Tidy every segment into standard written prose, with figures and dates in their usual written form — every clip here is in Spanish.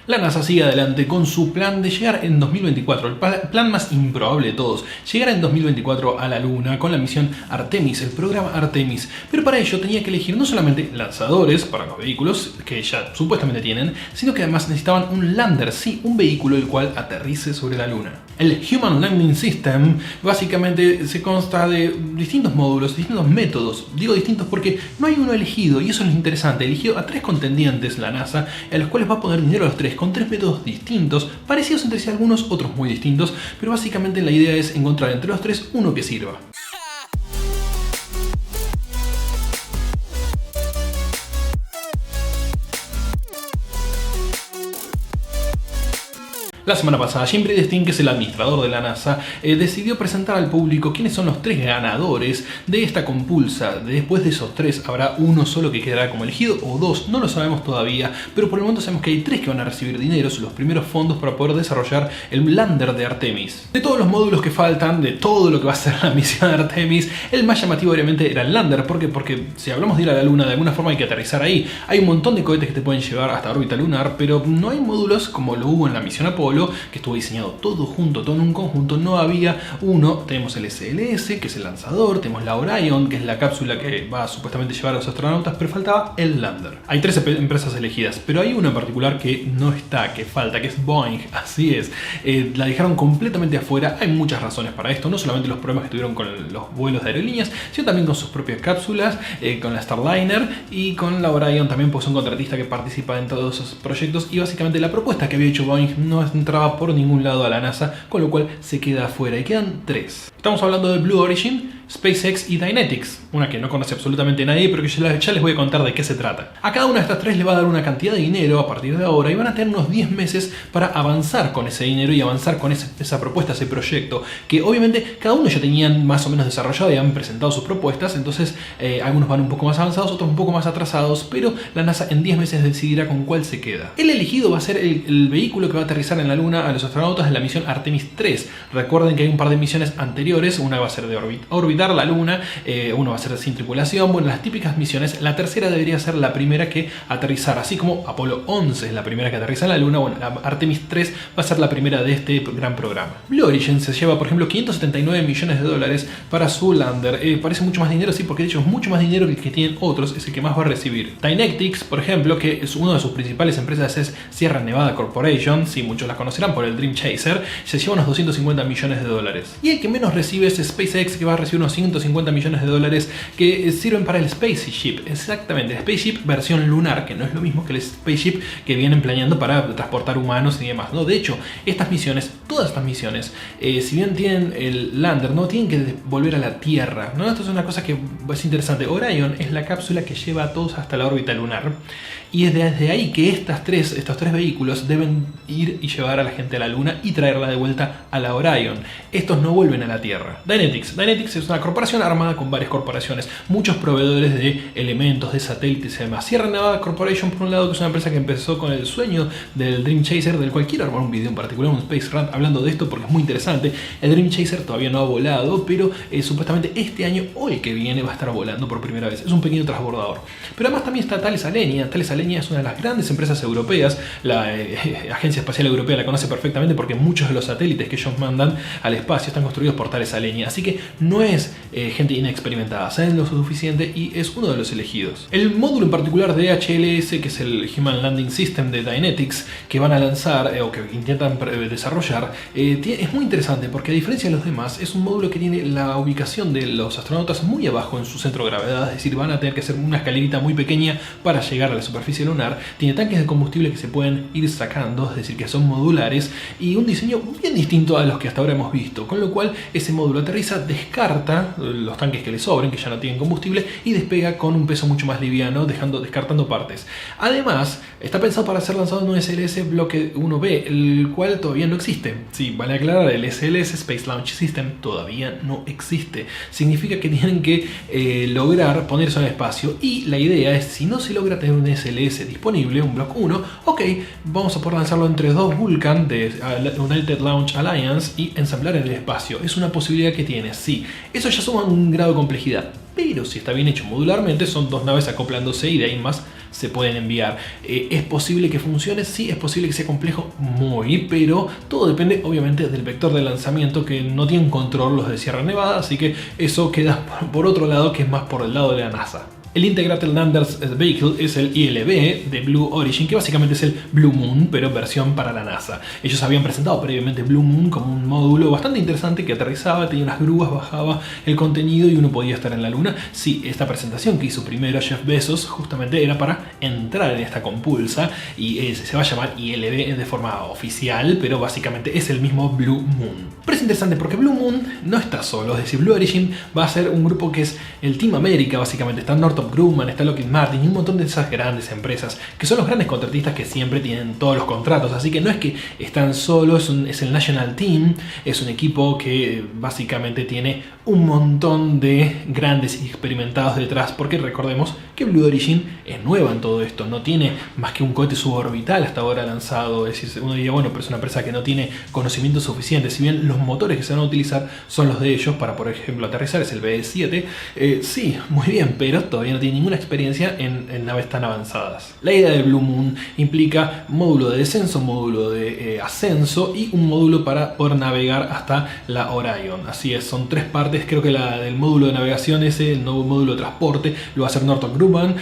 La NASA sigue adelante con su plan de llegar en 2024, el plan más improbable de todos, llegar en 2024 a la Luna con la misión Artemis, el programa Artemis. Pero para ello tenía que elegir no solamente lanzadores para los vehículos, que ya supuestamente tienen, sino que además necesitaban un lander, sí, un vehículo el cual aterrice sobre la Luna. El Human Landing System básicamente se consta de distintos módulos, distintos métodos. Digo distintos porque no hay uno elegido, y eso es lo interesante. Eligió a 3 contendientes la NASA, a los cuales va a poner dinero a los 3 con 3 métodos distintos, parecidos entre sí algunos, otros muy distintos, pero básicamente la idea es encontrar entre los 3 uno que sirva. La semana pasada, Jim Bridenstine, que es el administrador de la NASA, decidió presentar al público quiénes son los 3 ganadores de esta compulsa. Después de esos 3 habrá uno solo que quedará como elegido, o 2, no lo sabemos todavía, pero por el momento sabemos que hay 3 que van a recibir dinero, son los primeros fondos para poder desarrollar el lander de Artemis. De todos los módulos que faltan, de todo lo que va a ser la misión de Artemis, el más llamativo obviamente era el lander. ¿Por qué? Porque si hablamos de ir a la Luna, de alguna forma hay que aterrizar ahí. Hay un montón de cohetes que te pueden llevar hasta órbita lunar, pero no hay módulos como lo hubo en la misión Apolo, que estuvo diseñado todo junto, todo en un conjunto. No había uno. Tenemos el SLS, que es el lanzador, tenemos la Orion, que es la cápsula que va a supuestamente llevar a los astronautas, pero faltaba el lander. Hay 3 empresas elegidas, pero hay una en particular que no está, que falta, que es Boeing. Así es, la dejaron completamente afuera. Hay muchas razones para esto, no solamente los problemas que tuvieron con los vuelos de aerolíneas, sino también con sus propias cápsulas, con la Starliner y con la Orion también, porque son contratistas que participan en todos esos proyectos, y básicamente la propuesta que había hecho Boeing no entraba por ningún lado a la NASA, con lo cual se queda afuera y quedan 3. Estamos hablando de Blue Origin, SpaceX y Dynetics, una que no conoce absolutamente nadie, pero que ya les voy a contar de qué se trata. A cada una de estas 3 le va a dar una cantidad de dinero a partir de ahora, y van a tener unos 10 meses para avanzar con ese dinero y avanzar con esa propuesta, ese proyecto, que obviamente cada uno ya tenían más o menos desarrollado y han presentado sus propuestas. Entonces algunos van un poco más avanzados, otros un poco más atrasados, pero la NASA en 10 meses decidirá con cuál se queda. El elegido va a ser el vehículo que va a aterrizar en la Luna a los astronautas de la misión Artemis 3. Recuerden que hay un par de misiones anteriores, una va a ser de orbitar la Luna, uno va a ser sin tripulación. Bueno, las típicas misiones. La tercera debería ser la primera que aterrizar, así como Apolo 11 es la primera que aterriza en la Luna. Bueno, la Artemis 3 va a ser la primera de este gran programa. Blue Origin se lleva, por ejemplo, 579 millones de dólares para su lander. Parece mucho más dinero, sí, porque de hecho es mucho más dinero que el que tienen otros, es el que más va a recibir. Dynetics, por ejemplo, que es una de sus principales empresas, es Sierra Nevada Corporation, sí, muchos la conocerán por el Dream Chaser, se lleva unos 250 millones de dólares. Y el que menos recibe es SpaceX, que va a recibir unos 150 millones de dólares que sirven para el Spaceship. Exactamente, el Spaceship versión lunar, que no es lo mismo que el Spaceship que vienen planeando para transportar humanos y demás, ¿no? De hecho, estas misiones, todas estas misiones, si bien tienen el lander, no tienen que volver a la Tierra, ¿no? Esto es una cosa que es interesante. Orion es la cápsula que lleva a todos hasta la órbita lunar, y es desde ahí que estos tres vehículos deben ir y llevar a la gente a la Luna y traerla de vuelta a la Orion. Estos no vuelven a la Tierra. Dynetics es una corporación armada con varias corporaciones, muchos proveedores de elementos, de satélites y demás. Sierra Nevada Corporation, por un lado, que es una empresa que empezó con el sueño del Dream Chaser, del cual quiero armar un video en particular, un Space Rant, hablando de esto porque es muy interesante. El Dream Chaser todavía no ha volado, pero supuestamente este año o el que viene va a estar volando por primera vez. Es un pequeño transbordador. Pero además también está Thales Alenia. Thales Alenia es una de las grandes empresas europeas. La Agencia Espacial Europea la conoce perfectamente porque muchos de los satélites que ellos mandan al espacio están construidos por Thales Alenia. Así que no es gente inexperimentada, saben lo suficiente y es uno de los elegidos. El módulo en particular de HLS, que es el Human Landing System de Dynetics, que van a lanzar o que intentan desarrollar, es muy interesante porque, a diferencia de los demás, es un módulo que tiene la ubicación de los astronautas muy abajo en su centro de gravedad. Es decir, van a tener que hacer una escalerita muy pequeña para llegar a la superficie lunar. Tiene tanques de combustible que se pueden ir sacando, es decir, que son modulares, y un diseño bien distinto a los que hasta ahora hemos visto, con lo cual ese módulo aterriza, descarta los tanques que le sobren, que ya no tienen combustible, y despega con un peso mucho más liviano, descartando partes. Además, está pensado para ser lanzado en un SLS Bloque 1B, el cual todavía no existe. Sí, vale aclarar, el SLS Space Launch System todavía no existe. Significa que tienen que lograr ponerse en el espacio, y la idea es, si no se logra tener un SLS disponible, un Block 1, ok, vamos a poder lanzarlo entre 2 Vulcan de United Launch Alliance y ensamblar en el espacio. Es una posibilidad que tiene, sí. Eso ya suma un grado de complejidad, pero si está bien hecho modularmente, son 2 naves acoplándose y de ahí más se pueden enviar. ¿Es posible que funcione? Sí, es posible que sea complejo, muy, pero todo depende obviamente del vector de lanzamiento, que no tienen control los de Sierra Nevada, así que eso queda por otro lado, que es más por el lado de la NASA. El Integrated Lander Vehicle es el ILV de Blue Origin, que básicamente es el Blue Moon, pero versión para la NASA. Ellos habían presentado previamente Blue Moon como un módulo bastante interesante que aterrizaba, tenía unas grúas, bajaba el contenido y uno podía estar en la Luna. Sí, esta presentación que hizo primero Jeff Bezos justamente era para entrar en esta compulsa y se va a llamar ILV de forma oficial, pero básicamente es el mismo Blue Moon. Pero es interesante porque Blue Moon no está solo, es decir, Blue Origin va a ser un grupo que es el Team America, básicamente está Northrop Grumman, está Lockheed Martin y un montón de esas grandes empresas que son los grandes contratistas que siempre tienen todos los contratos, así que no es que están solos, es el National Team, es un equipo que básicamente tiene un montón de grandes y experimentados detrás, porque recordemos que Blue Origin es nueva en todo esto, no tiene más que un cohete suborbital hasta ahora lanzado, es decir, uno diría, bueno, pero es una empresa que no tiene conocimiento suficiente, si bien los motores que se van a utilizar son los de ellos para, por ejemplo, aterrizar, es el BE-7, sí, muy bien, pero todavía no tiene ninguna experiencia en naves tan avanzadas. La idea del Blue Moon implica módulo de descenso, módulo de ascenso y un módulo para poder navegar hasta la Orion. Así es, son tres partes, creo que la del módulo de navegación, el nuevo módulo de transporte, lo va a hacer Northrop Grumman,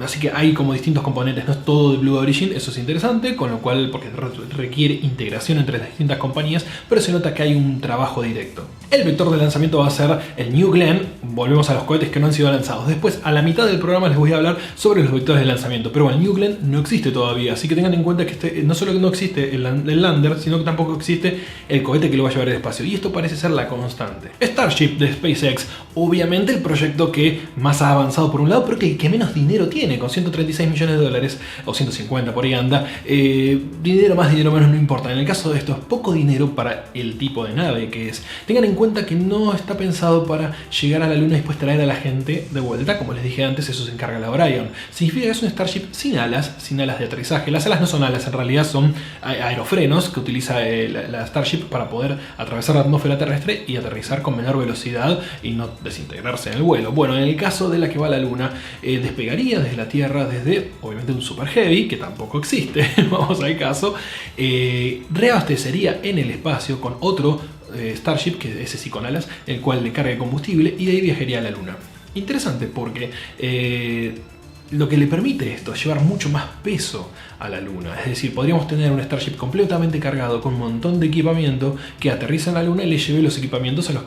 así que hay como distintos componentes, no es todo de Blue Origin, eso es interesante, con lo cual, porque requiere integración entre las distintas compañías, pero se nota que hay un trabajo directo. El vector de lanzamiento va a ser el New Glenn, volvemos a los cohetes que no han sido lanzados. Después, a la mitad del programa les voy a hablar sobre los vectores de lanzamiento, pero bueno, el New Glenn no existe todavía, así que tengan en cuenta que no solo que no existe el lander, sino que tampoco existe el cohete que lo va a llevar al espacio, y esto parece ser la constante. Starship de SpaceX, obviamente el proyecto que más ha avanzado por un lado, pero que menos dinero tiene, con 136 millones de dólares, o 150 por ahí anda, dinero más, dinero menos, no importa. En el caso de esto es poco dinero para el tipo de nave que es. Tengan en cuenta que no está pensado para llegar a la Luna y después traer a la gente de vuelta, como les dije antes, eso se encarga la Orion. Significa que es un Starship sin alas de aterrizaje. Las alas no son alas, en realidad son aerofrenos que utiliza la Starship para poder atravesar la atmósfera terrestre y aterrizar con menor velocidad y no desintegrarse en el vuelo. Bueno, en el caso de la que va a la Luna, despegaría desde la Tierra desde, obviamente, un Super Heavy, que tampoco existe, vamos al caso, reabastecería en el espacio con otro Starship, que ese sí con alas, el cual le carga combustible y de ahí viajaría a la Luna. Interesante porque lo que le permite esto es llevar mucho más peso a la Luna. Es decir, podríamos tener un Starship completamente cargado con un montón de equipamiento que aterriza en la Luna y le lleve los equipamientos a los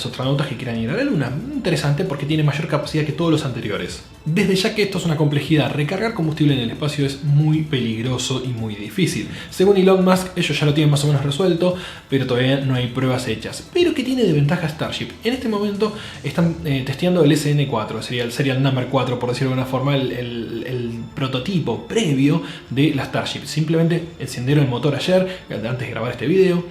astronautas que quieran ir a la Luna. Interesante porque tiene mayor capacidad que todos los anteriores. Desde ya que esto es una complejidad, recargar combustible en el espacio es muy peligroso y muy difícil. Según Elon Musk, ellos ya lo tienen más o menos resuelto, pero todavía no hay pruebas hechas. Pero ¿qué tiene de ventaja Starship? En este momento están testeando el SN4, sería el Serial Number 4, por decirlo de una forma, el prototipo previo de la Starship. Simplemente encendieron el motor ayer, antes de grabar este video,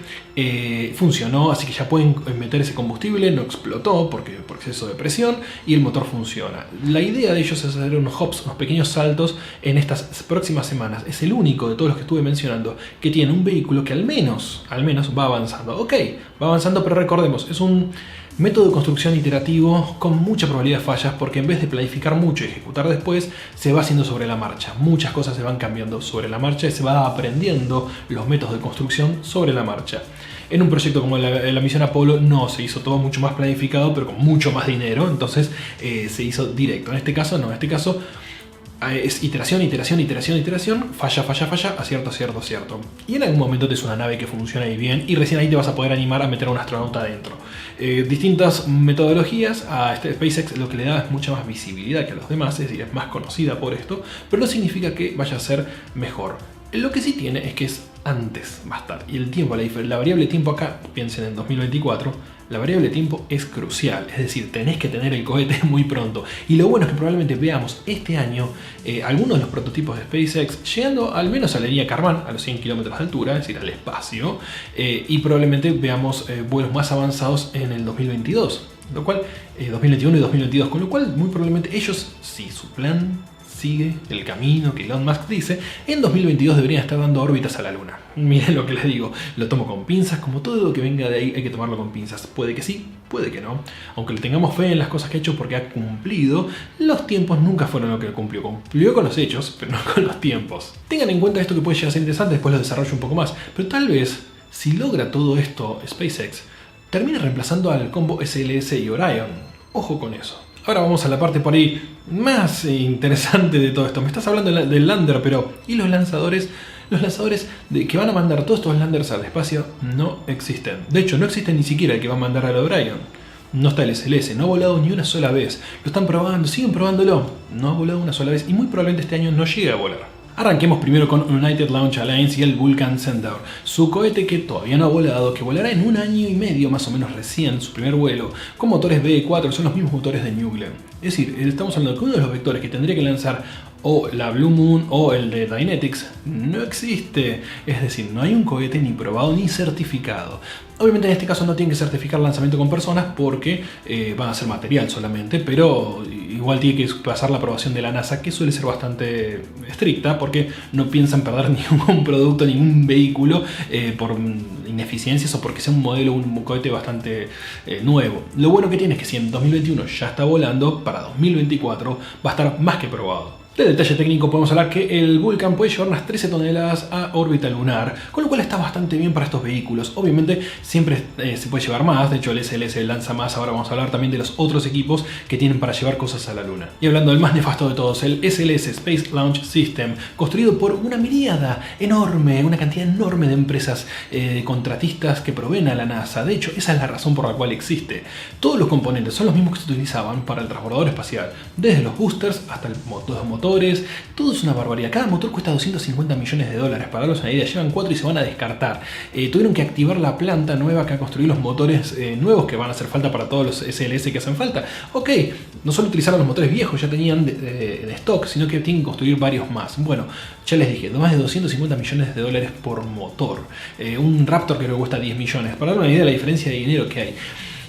funcionó, así que ya pueden meter ese combustible, no explotó por exceso de presión y el motor funciona. La idea de ellos es hacer unos hops, unos pequeños saltos en estas próximas semanas. Es el único de todos los que estuve mencionando que tiene un vehículo que al menos va avanzando. Ok, va avanzando, pero recordemos, es un método de construcción iterativo con mucha probabilidad de fallas, porque en vez de planificar mucho y ejecutar después, se va haciendo sobre la marcha. Muchas cosas se van cambiando sobre la marcha y se va aprendiendo los métodos de construcción sobre la marcha. En un proyecto como la misión Apolo no, se hizo todo mucho más planificado, pero con mucho más dinero, entonces se hizo directo. En este caso no, en este caso es iteración, falla, acierto. Y en algún momento te es una nave que funciona ahí bien y recién ahí te vas a poder animar a meter a un astronauta adentro. Distintas metodologías a SpaceX lo que le da es mucha más visibilidad que a los demás, es decir, es más conocida por esto, pero no significa que vaya a ser mejor. Lo que sí tiene es que es antes va a estar, y el tiempo, la variable tiempo acá, piensen en 2024, la variable tiempo es crucial, es decir, tenés que tener el cohete muy pronto. Y lo bueno es que probablemente veamos este año algunos de los prototipos de SpaceX llegando al menos a la línea Kármán, a los 100 kilómetros de altura, es decir, al espacio, y probablemente veamos vuelos más avanzados en el 2022, lo cual 2021 y 2022, con lo cual muy probablemente ellos, si su plan sigue el camino que Elon Musk dice, en 2022 deberían estar dando órbitas a la Luna. Miren lo que les digo, lo tomo con pinzas, como todo lo que venga de ahí hay que tomarlo con pinzas. Puede que sí, puede que no. Aunque le tengamos fe en las cosas que ha hecho porque ha cumplido, los tiempos nunca fueron lo que cumplió. Cumplió con los hechos, pero no con los tiempos. Tengan en cuenta esto que puede llegar a ser interesante, después lo desarrollo un poco más. Pero tal vez, si logra todo esto SpaceX, termine reemplazando al combo SLS y Orion. Ojo con eso. Ahora vamos a la parte por ahí más interesante de todo esto. Me estás hablando del lander, pero ¿y los lanzadores? Los lanzadores que van a mandar todos estos landers al espacio no existen. De hecho, no existe ni siquiera el que va a mandar al Orion. No está el SLS, no ha volado ni una sola vez. Lo están probando, siguen probándolo. No ha volado una sola vez y muy probablemente este año no llegue a volar. Arranquemos primero con United Launch Alliance y el Vulcan Centaur, su cohete que todavía no ha volado, que volará en 1 año y medio más o menos recién, su primer vuelo, con motores BE-4, son los mismos motores de New Glenn. Es decir, estamos hablando de que uno de los vectores que tendría que lanzar o la Blue Moon o el de Dynetics no existe. Es decir, no hay un cohete ni probado ni certificado. Obviamente en este caso no tienen que certificar lanzamiento con personas porque van a ser material solamente, pero igual tiene que pasar la aprobación de la NASA, que suele ser bastante estricta porque no piensan perder ningún producto, ningún vehículo por ineficiencias o porque sea un modelo, un cohete bastante nuevo. Lo bueno que tiene es que si en 2021 ya está volando, para 2024 va a estar más que probado. De detalle técnico podemos hablar que el Vulcan puede llevar unas 13 toneladas a órbita lunar, con lo cual está bastante bien para estos vehículos. Obviamente siempre se puede llevar más, de hecho el SLS lanza más. Ahora vamos a hablar también de los otros equipos que tienen para llevar cosas a la Luna. Y hablando del más nefasto de todos, el SLS Space Launch System, construido por una miríada enorme, una cantidad enorme de empresas contratistas que proveen a la NASA. De hecho, esa es la razón por la cual existe. Todos los componentes son los mismos que se utilizaban para el transbordador espacial, desde los boosters hasta los motores. Todo es una barbaridad. Cada motor cuesta 250 millones de dólares. Para darlos una idea, llevan 4 y se van a descartar. Tuvieron que activar la planta nueva que ha construido los motores nuevos que van a hacer falta para todos los SLS que hacen falta. Ok, no solo utilizaron los motores viejos, ya tenían de stock, sino que tienen que construir varios más. Bueno, ya les dije, más de 250 millones de dólares por motor. Un Raptor creo que cuesta 10 millones. Para dar una idea de la diferencia de dinero que hay.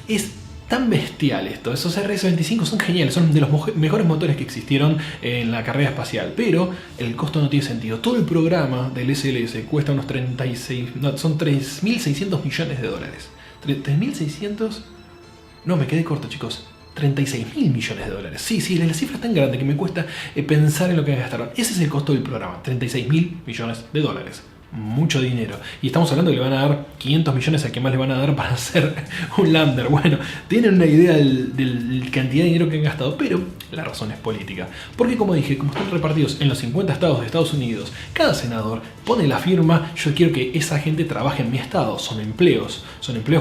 Es tan bestial esto. Esos RS-25 son geniales, son de los mejores motores que existieron en la carrera espacial, pero el costo no tiene sentido. Todo el programa del SLS cuesta unos 36, no, son 3.600 millones de dólares. ¿3.600? No, me quedé corto, chicos. 36.000 millones de dólares. Sí, la cifra es tan grande que me cuesta pensar en lo que gastaron. Ese es el costo del programa, 36.000 millones de dólares. Mucho dinero. Y estamos hablando de que le van a dar 500 millones a que más le van a dar para hacer un lander. Bueno, tienen una idea de la cantidad de dinero que han gastado, pero la razón es política. Porque como dije, como están repartidos en los 50 estados de Estados Unidos, cada senador pone la firma: yo quiero que esa gente trabaje en mi estado. Son empleos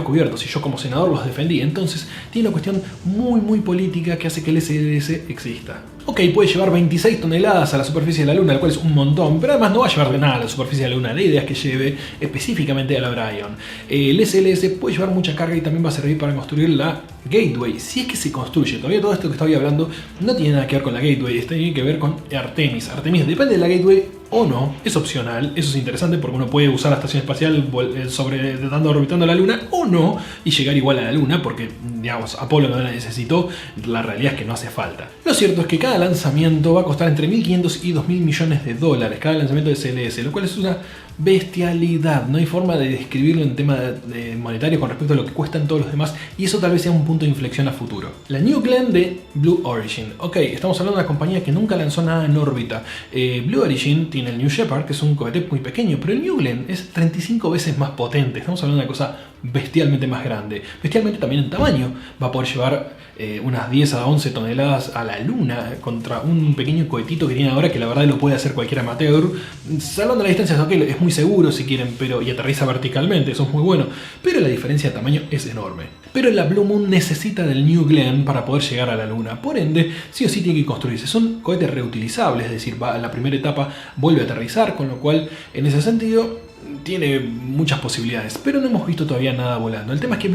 cubiertos y yo como senador los defendí. Entonces tiene una cuestión muy política que hace que el SLS exista. Ok, puede llevar 26 toneladas a la superficie de la Luna, lo cual es un montón, pero además no va a llevar nada a la superficie de la Luna. La idea es que lleve específicamente a la Orion. El SLS puede llevar mucha carga y también va a servir para construir la Gateway, si es que se construye. Todavía todo esto que estoy hablando no tiene nada que ver con la Gateway, tiene que ver con Artemis. Artemis depende de la Gateway o no, es opcional. Eso es interesante porque uno puede usar la estación espacial orbitando la Luna o no y llegar igual a la Luna porque, digamos, Apolo no la necesitó. La realidad es que no hace falta. Lo cierto es que cada lanzamiento va a costar entre 1.500 y 2.000 millones de dólares, cada lanzamiento de SLS, lo cual es una bestialidad. No hay forma de describirlo en tema de monetario con respecto a lo que cuestan todos los demás, y eso tal vez sea un punto de inflexión a futuro. La New Glenn de Blue Origin. Ok, estamos hablando de una compañía que nunca lanzó nada en órbita. Blue Origin tiene el New Shepard, que es un cohete muy pequeño, pero el New Glenn es 35 veces más potente. Estamos hablando de una cosa bestialmente más grande, bestialmente también en tamaño. Va a poder llevar unas 10 a 11 toneladas a la Luna contra un pequeño cohetito que tiene ahora, que la verdad lo puede hacer cualquier amateur. Salvando las distancias, ok, es muy seguro si quieren, pero y aterriza verticalmente, eso es muy bueno, pero la diferencia de tamaño es enorme. Pero la Blue Moon necesita del New Glenn para poder llegar a la Luna, por ende, sí o sí tiene que construirse. Son cohetes reutilizables, es decir, va a la primera etapa, vuelve a aterrizar, con lo cual, en ese sentido, tiene muchas posibilidades, pero no hemos visto todavía nada volando. El tema es que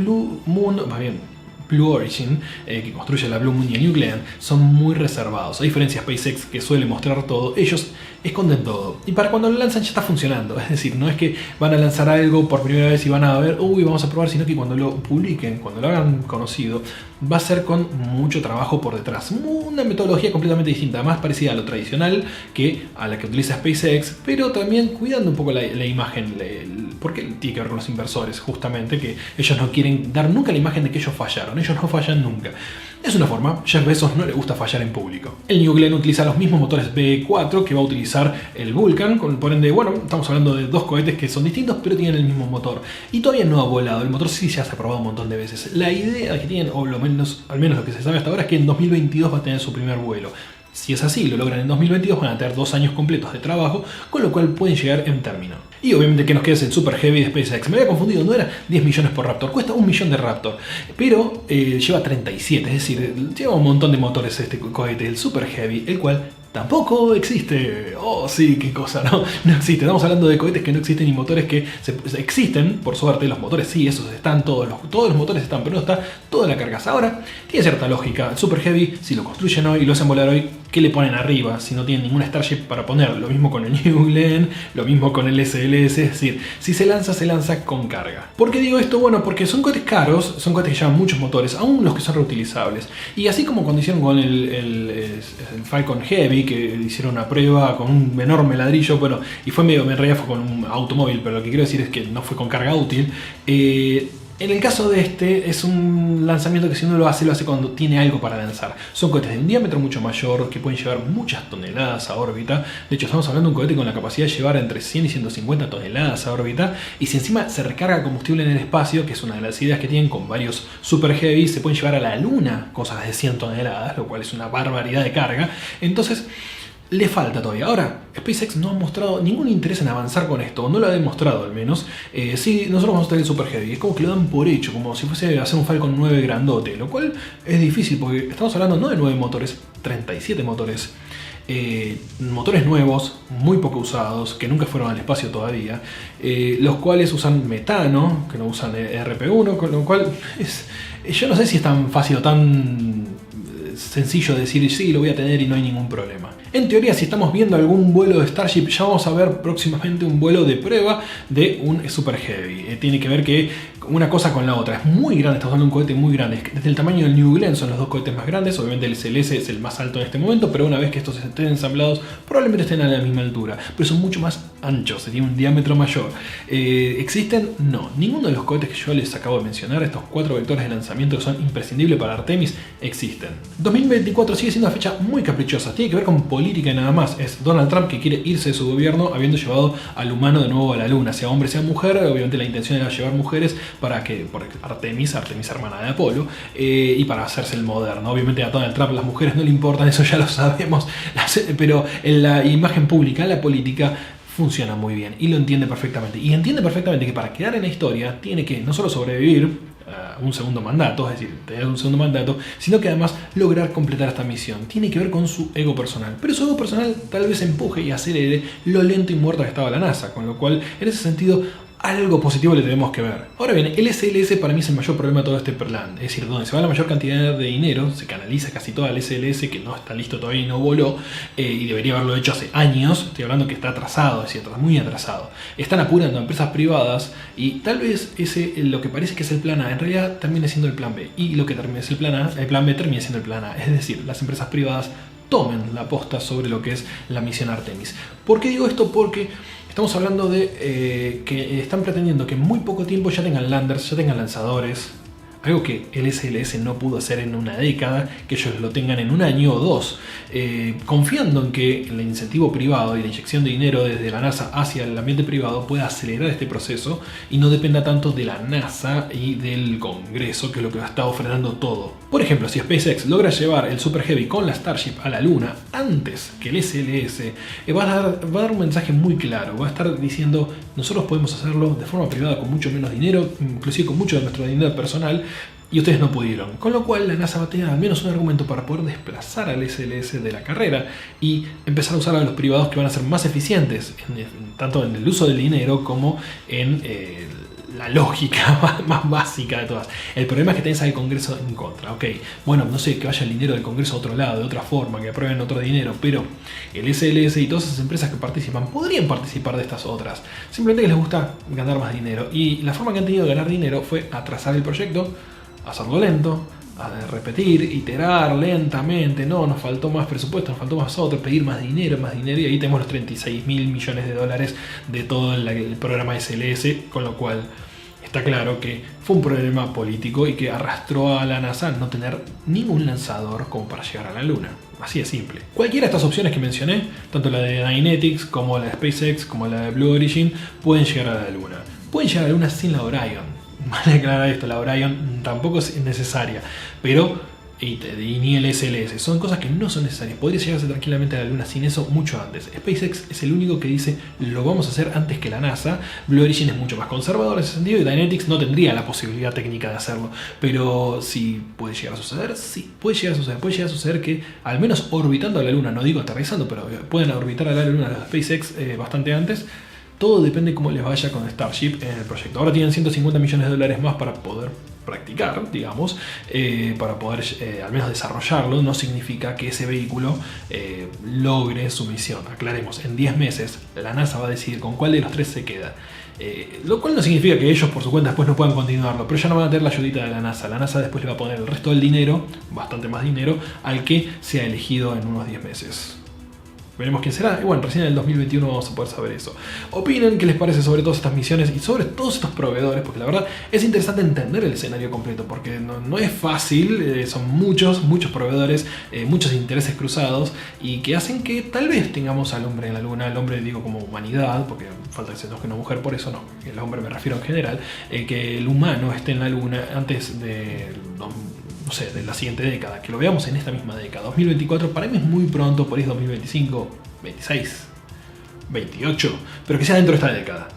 Blue Origin, que construye la Blue Moon y el New Glenn, son muy reservados. A diferencia de SpaceX, que suele mostrar todo, ellos esconden todo. Y para cuando lo lanzan ya está funcionando. Es decir, no es que van a lanzar algo por primera vez y van a ver, uy, vamos a probar, sino que cuando lo publiquen, cuando lo hagan conocido, va a ser con mucho trabajo por detrás. Una metodología completamente distinta, más parecida a lo tradicional que a la que utiliza SpaceX, pero también cuidando un poco la imagen, porque tiene que ver con los inversores, justamente, que ellos no quieren dar nunca la imagen de que ellos fallaron. Ellos no fallan nunca. Es una forma, Jeff Bezos no le gusta fallar en público. El New Glenn utiliza los mismos motores B4 que va a utilizar el Vulcan, por ende, bueno, estamos hablando de dos cohetes que son distintos, pero tienen el mismo motor. Y todavía no ha volado, el motor sí ya se ha probado un montón de veces. La idea que tienen, o al menos lo que se sabe hasta ahora, es que en 2022 va a tener su primer vuelo. Si es así, lo logran en 2022, van a tener 2 años completos de trabajo, con lo cual pueden llegar en término. Y obviamente que nos quede el Super Heavy de SpaceX. Me había confundido, no era 10 millones por Raptor, cuesta 1 millón de Raptor, pero lleva 37, es decir, lleva un montón de motores este cohete, el Super Heavy, el cual tampoco existe. Oh, sí, qué cosa, ¿no? No existe. Estamos hablando de cohetes que no existen y motores que existen, por suerte. Los motores sí, esos están, todos los motores están, pero no está toda la carcasa. Ahora, tiene cierta lógica. El Super Heavy, si lo construyen hoy y lo hacen volar hoy, ¿qué le ponen arriba? Si no tienen ningún Starship para poner. Lo mismo con el New Glenn, lo mismo con el SLS. Es decir, si se lanza con carga. ¿Por qué digo esto? Bueno, porque son cohetes caros, son cohetes que llevan muchos motores, aún los que son reutilizables. Y así como cuando hicieron con el Falcon Heavy, que hicieron una prueba con un enorme ladrillo, bueno, y fue medio, en realidad fue con un automóvil, pero lo que quiero decir es que no fue con carga útil. En el caso de este, es un lanzamiento que si uno lo hace cuando tiene algo para lanzar. Son cohetes de un diámetro mucho mayor, que pueden llevar muchas toneladas a órbita. De hecho, estamos hablando de un cohete con la capacidad de llevar entre 100 y 150 toneladas a órbita. Y si encima se recarga combustible en el espacio, que es una de las ideas que tienen con varios Super Heavy, se pueden llevar a la Luna cosas de 100 toneladas, lo cual es una barbaridad de carga. Entonces, le falta todavía. Ahora, SpaceX no ha mostrado ningún interés en avanzar con esto, o no lo ha demostrado al menos. Sí, nosotros vamos a tener el Super Heavy, es como que lo dan por hecho, como si fuese a hacer un Falcon 9 grandote, lo cual es difícil porque estamos hablando no de 9 motores, 37 motores. Motores nuevos, muy poco usados, que nunca fueron al espacio todavía, los cuales usan metano, que no usan RP1, con lo cual yo no sé si es tan fácil o tan sencillo decir sí, lo voy a tener y no hay ningún problema. En teoría, si estamos viendo algún vuelo de Starship, ya vamos a ver próximamente un vuelo de prueba de un Super Heavy. Tiene que ver que una cosa con la otra. Es muy grande, estamos hablando de un cohete muy grande. Desde el tamaño del New Glenn son los dos cohetes más grandes. Obviamente el SLS es el más alto en este momento, pero una vez que estos estén ensamblados, probablemente estén a la misma altura. Pero son mucho más anchos, tienen un diámetro mayor. ¿Existen? No. Ninguno de los cohetes que yo les acabo de mencionar, estos 4 vectores de lanzamiento que son imprescindibles para Artemis, existen. 2024 sigue siendo una fecha muy caprichosa. Tiene que ver con política y nada más. Es Donald Trump que quiere irse de su gobierno habiendo llevado al humano de nuevo a la luna, sea hombre, sea mujer. Obviamente la intención era llevar mujeres para que, por Artemis hermana de Apolo, y para hacerse el moderno. Obviamente a Donald Trump las mujeres no le importan, eso ya lo sabemos, pero en la imagen pública, en la política, funciona muy bien y lo entiende perfectamente. Y entiende perfectamente que para quedar en la historia tiene que no solo sobrevivir un segundo mandato, es decir, tener un segundo mandato, sino que además lograr completar esta misión. Tiene que ver con su ego personal, pero su ego personal tal vez empuje y acelere lo lento y muerta que estaba la NASA, con lo cual en ese sentido algo positivo le tenemos que ver. Ahora bien, el SLS para mí es el mayor problema de todo este plan. Es decir, donde se va la mayor cantidad de dinero, se canaliza casi todo al SLS, que no está listo todavía y no voló, y debería haberlo hecho hace años. Estoy hablando que está atrasado, es decir, muy atrasado. Están apurando a empresas privadas y tal vez lo que parece que es el plan A, en realidad termine siendo el plan B. Y lo que termine es el plan A, el plan B termina siendo el plan A. Es decir, las empresas privadas tomen la posta sobre lo que es la misión Artemis. ¿Por qué digo esto? Porque estamos hablando de que están pretendiendo que en muy poco tiempo ya tengan landers, ya tengan lanzadores. Algo que el SLS no pudo hacer en una década, que ellos lo tengan en un año o dos, confiando en que el incentivo privado y la inyección de dinero desde la NASA hacia el ambiente privado pueda acelerar este proceso y no dependa tanto de la NASA y del Congreso, que es lo que va a estar frenando todo. Por ejemplo, si SpaceX logra llevar el Super Heavy con la Starship a la Luna antes que el SLS, va a dar un mensaje muy claro, va a estar diciendo nosotros podemos hacerlo de forma privada con mucho menos dinero, inclusive con mucho de nuestro dinero personal, y ustedes no pudieron. Con lo cual la NASA va a tener al menos un argumento para poder desplazar al SLS de la carrera y empezar a usar a los privados que van a ser más eficientes, tanto en el uso del dinero como en la lógica más básica de todas. El problema es que tenés al Congreso en contra. Ok, bueno, no sé, que vaya el dinero del Congreso a otro lado, de otra forma, que aprueben otro dinero, pero el SLS y todas esas empresas que participan podrían participar de estas otras. Simplemente que les gusta ganar más dinero. Y la forma que han tenido de ganar dinero fue atrasar el proyecto, hacerlo lento, a repetir, iterar lentamente, no, nos faltó más presupuesto, nos faltó más otro, pedir más dinero, y ahí tenemos los 36 mil millones de dólares de todo el programa SLS, con lo cual está claro que fue un problema político y que arrastró a la NASA a no tener ningún lanzador como para llegar a la Luna. Así de simple. Cualquiera de estas opciones que mencioné, tanto la de Dynetics como la de SpaceX como la de Blue Origin, pueden llegar a la Luna. Pueden llegar a la Luna sin la Orion. Vale aclarar esto, la Orion tampoco es necesaria, pero y ni el SLS, son cosas que no son necesarias. Podría llegarse tranquilamente a la Luna sin eso mucho antes. SpaceX es el único que dice lo vamos a hacer antes que la NASA. Blue Origin es mucho más conservador en ese sentido y Dynetics no tendría la posibilidad técnica de hacerlo. Pero si puede llegar a suceder, sí, puede llegar a suceder. Puede llegar a suceder que al menos orbitando a la Luna, no digo aterrizando, pero pueden orbitar a la Luna los SpaceX bastante antes. Todo depende cómo les vaya con Starship en el proyecto. Ahora tienen 150 millones de dólares más para poder practicar, digamos, para poder al menos desarrollarlo. No significa que ese vehículo logre su misión. Aclaremos, en 10 meses la NASA va a decidir con cuál de los tres se queda. Lo cual no significa que ellos por su cuenta después no puedan continuarlo, pero ya no van a tener la ayudita de la NASA. La NASA después le va a poner el resto del dinero, bastante más dinero, al que sea elegido en unos 10 meses. Veremos quién será. Y bueno, recién en el 2021 vamos a poder saber eso. Opinen qué les parece sobre todas estas misiones y sobre todos estos proveedores, porque la verdad es interesante entender el escenario completo, porque no es fácil, son muchos proveedores, muchos intereses cruzados, y que hacen que tal vez tengamos al hombre en la Luna, al hombre digo como humanidad, porque falta que se enoje una mujer por eso, no, el hombre me refiero en general, que el humano esté en la Luna antes de... no sé, de la siguiente década, que lo veamos en esta misma década. 2024 para mí es muy pronto, por ahí es 2025, 26, 28, pero que sea dentro de esta década.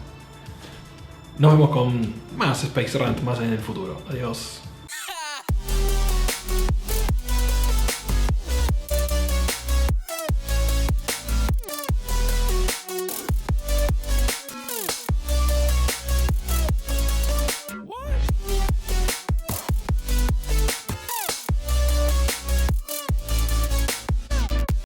Nos vemos con más Space Rant más en el futuro. Adiós.